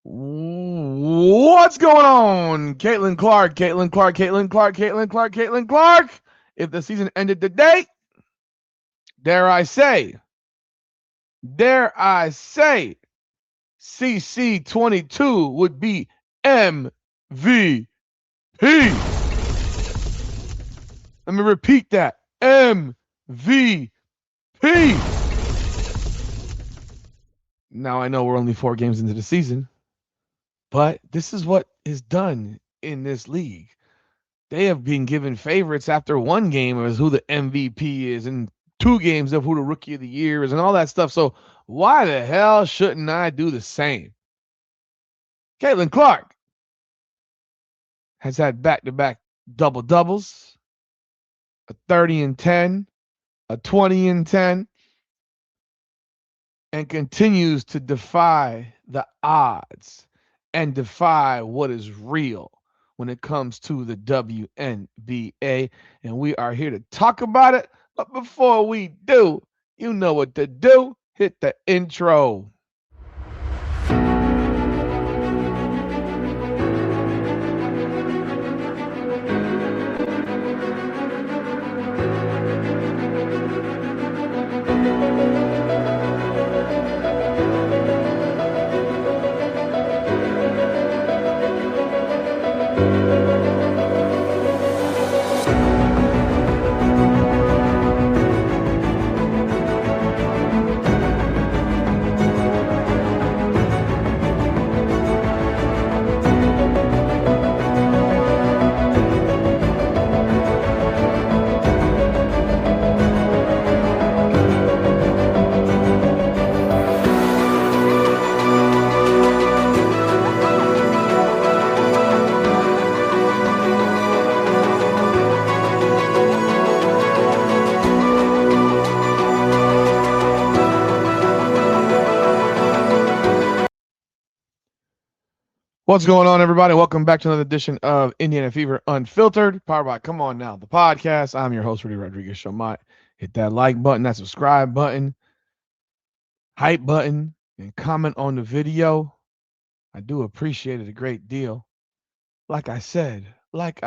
What's going on? Caitlin Clark, Caitlin Clark, Caitlin Clark, Caitlin Clark, Caitlin Clark. If the season ended today, dare I say, CC22 would be MVP. Let me repeat that. MVP. Now I know we're only 4 games into the season, but this is what is done in this league. They have been given favorites after 1 game as who the MVP is, and 2 games of who the rookie of the year is, and all that stuff. So why the hell shouldn't I do the same? Caitlin Clark has had back-to-back double doubles, a 30 and 10, a 20 and 10, and continues to defy the odds and defy what is real when it comes to the WNBA. And we are here to talk about it. But before we do, you know what to do. Hit the intro. What's going on, everybody? Welcome back to another edition of Indiana Fever Unfiltered, powered by Come On Now, the podcast. I'm your host, Rudy Rodriguez Shomai. Hit that like button, that subscribe button, hype button, and comment on the video. I do appreciate it a great deal. Like I said, if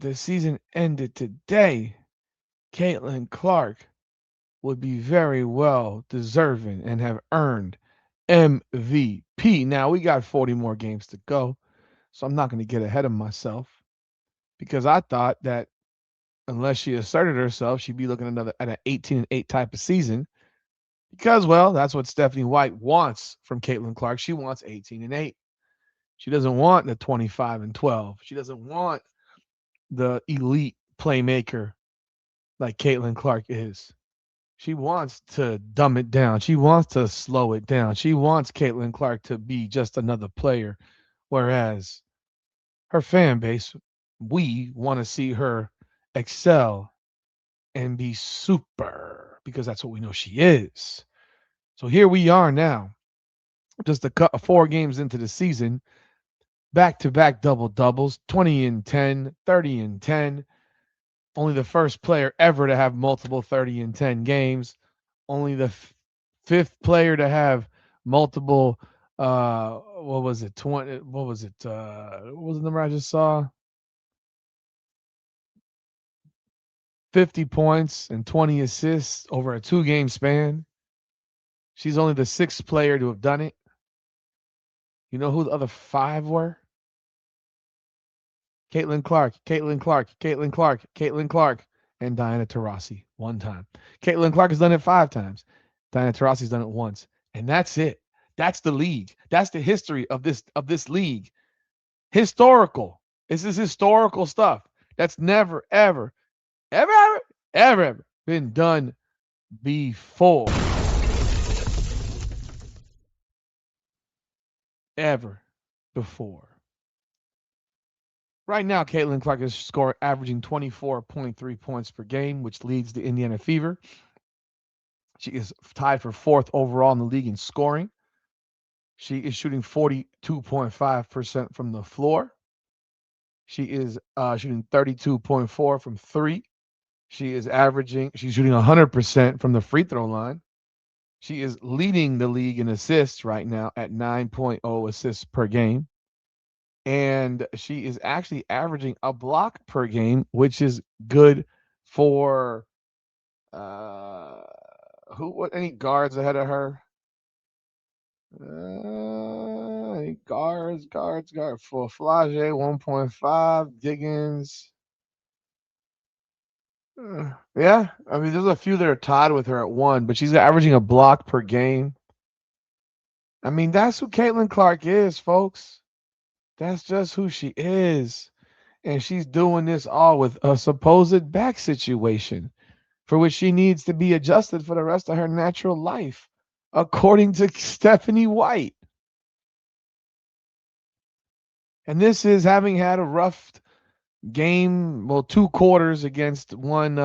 the season ended today, Caitlin Clark would be very well deserving and have earned MVP. Now, we got 40 more games to go, so I'm not going to get ahead of myself because I thought that unless she asserted herself, she'd be looking at an 18-8 type of season because, well, that's what Stephanie White wants from Caitlin Clark. She wants 18-8. She doesn't want the 25-12. She doesn't want the elite playmaker like Caitlin Clark is. She wants to dumb it down. She wants to slow it down. She wants Caitlin Clark to be just another player, whereas her fan base, we want to see her excel and be super because that's what we know she is. So here we are now, just 4 games into the season, back-to-back double doubles, 20 and 10, 30 and 10. Only the first player ever to have multiple 30 and 10 games. Only the fifth player to have multiple what was it? 20 what was it? What was the number I just saw? 50 points and 20 assists over a 2-game span. She's only the 6th player to have done it. You know who the other 5 were? Caitlin Clark, Caitlin Clark, Caitlin Clark, Caitlin Clark, and Diana Taurasi 1 time. Caitlin Clark has done it 5 times. Diana Taurasi's done it once. And that's it. That's the league. That's the history of this league. Historical. This is historical stuff. That's never, ever been done before. Ever before. Right now, Caitlin Clark is averaging 24.3 points per game, which leads the Indiana Fever. She is tied for 4th overall in the league in scoring. She is shooting 42.5% from the floor. She is shooting 32.4 from 3. She's shooting 100% from the free throw line. She is leading the league in assists right now at 9.0 assists per game. And she is actually averaging a block per game, which is good for uh any guards ahead of her? Guards for Flage 1.5, Diggins. Yeah, I mean, there's a few that are tied with her at 1, but she's averaging a block per game. I mean, that's who Caitlin Clark is, folks. That's just who she is. And she's doing this all with a supposed back situation for which she needs to be adjusted for the rest of her natural life, according to Stephanie White. And this is having had a rough game, well, 2 quarters against one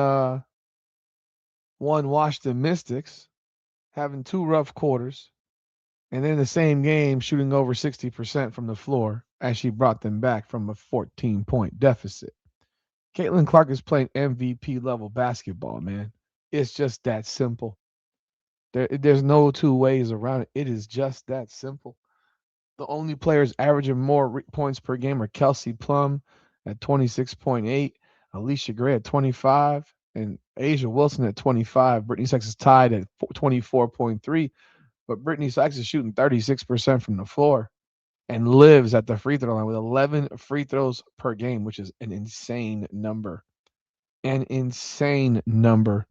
Washington Mystics, having 2 rough quarters, and then the same game shooting over 60% from the floor as she brought them back from a 14-point deficit. Caitlin Clark is playing MVP level basketball, man. It's just that simple. There's no two ways around it. It is just that simple. The only players averaging more points per game are Kelsey Plum at 26.8, Alicia Gray at 25, and Asia Wilson at 25. Brittany Sykes is tied at 24.3, but Brittany Sykes is shooting 36% from the floor and lives at the free throw line with 11 free throws per game, which is an insane number. An insane number.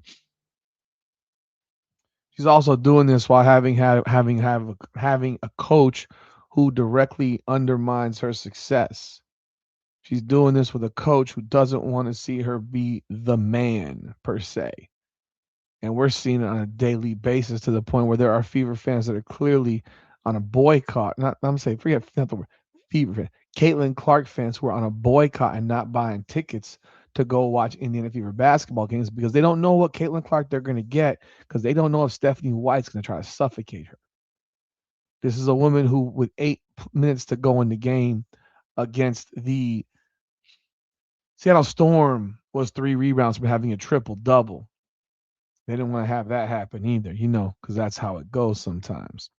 She's also doing this while having a coach who directly undermines her success. She's doing this with a coach who doesn't want to see her be the man per se. And we're seeing it on a daily basis to the point where there are Fever fans that are clearly on a boycott. Not I'm saying forget not the word Fever fan. Caitlin Clark fans who are on a boycott and not buying tickets to go watch Indiana Fever basketball games because they don't know what Caitlin Clark they're going to get because they don't know if Stephanie White's going to try to suffocate her. This is a woman who, with 8 minutes to go in the game against the Seattle Storm, was 3 rebounds from having a triple double. They didn't want to have that happen either, because that's how it goes sometimes.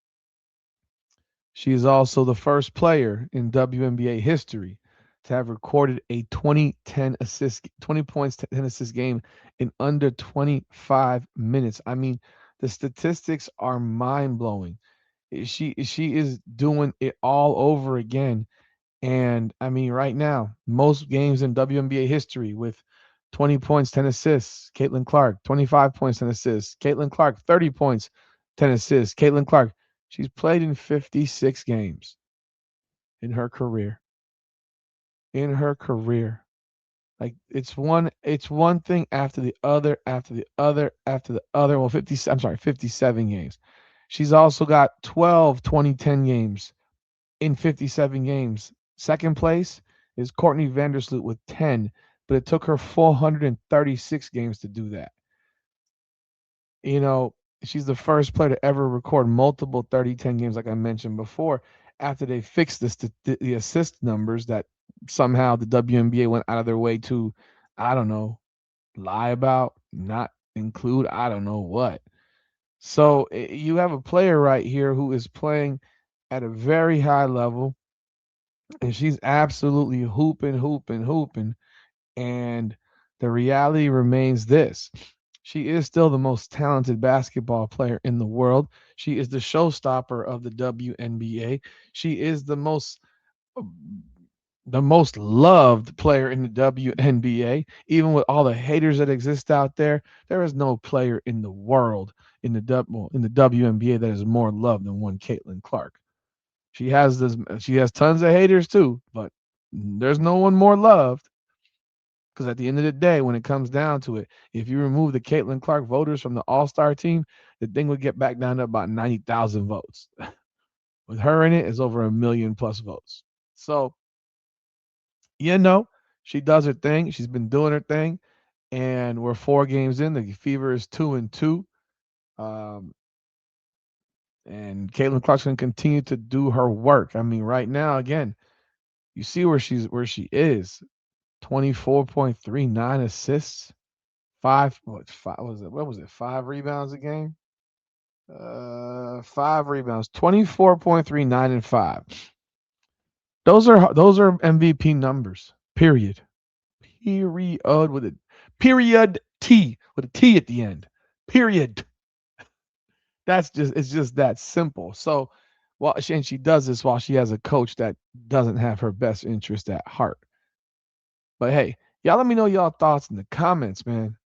She is also the first player in WNBA history to have recorded a 20 points, 10 assist game in under 25 minutes. I mean, the statistics are mind-blowing. She is doing it all over again. And I mean, right now, most games in WNBA history with 20 points, 10 assists, Caitlin Clark, 25 points, 10 assists, Caitlin Clark, 30 points, 10 assists, Caitlin Clark. She's played in 56 games in her career. In her career. Like it's one thing after the other, after the other, after the other. Well, 57 games. She's also got 12 2010 games in 57 games. Second place is Courtney Vandersloot with 10, but it took her 436 games to do that. She's the first player to ever record multiple 30-10 games, like I mentioned before, after they fixed the assist numbers that somehow the WNBA went out of their way to, I don't know, lie about, not include, I don't know what. So you have a player right here who is playing at a very high level, and she's absolutely hooping, hooping, hooping. And the reality remains this: she is still the most talented basketball player in the world. She is the showstopper of the WNBA. She is the most loved player in the WNBA. Even with all the haters that exist out there, there is no player in the world in the WNBA that is more loved than one Caitlin Clark. She has tons of haters too, but there's no one more loved. Because at the end of the day, when it comes down to it, if you remove the Caitlin Clark voters from the All-Star team, the thing would get back down to about 90,000 votes. With her in it, it's over 1 million plus votes. So, she does her thing. She's been doing her thing, and we're 4 games in. The Fever is 2-2. And Caitlin Clark's going to continue to do her work. I mean, right now, again, you see where she is. 24.39 assists, 5 rebounds a game. 5 rebounds, 24.3, 9 and 5. Those are MVP numbers. Period. Period with a period T with a T at the end. Period. It's just that simple. So and she does this while she has a coach that doesn't have her best interest at heart. But hey, y'all let me know y'all thoughts in the comments, man.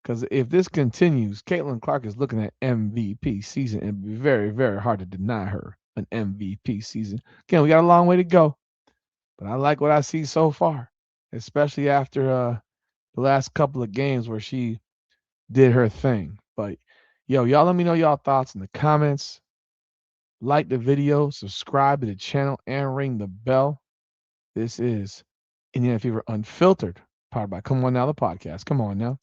Because if this continues, Caitlin Clark is looking at MVP season, and it'd be very, very hard to deny her an MVP season. Again, we got a long way to go, but I like what I see so far, especially after the last couple of games where she did her thing. But yo, y'all let me know y'all thoughts in the comments. Like the video, subscribe to the channel, and ring the bell. This is Indiana Fever Unfiltered, powered by Come On Now, the podcast. Come on now.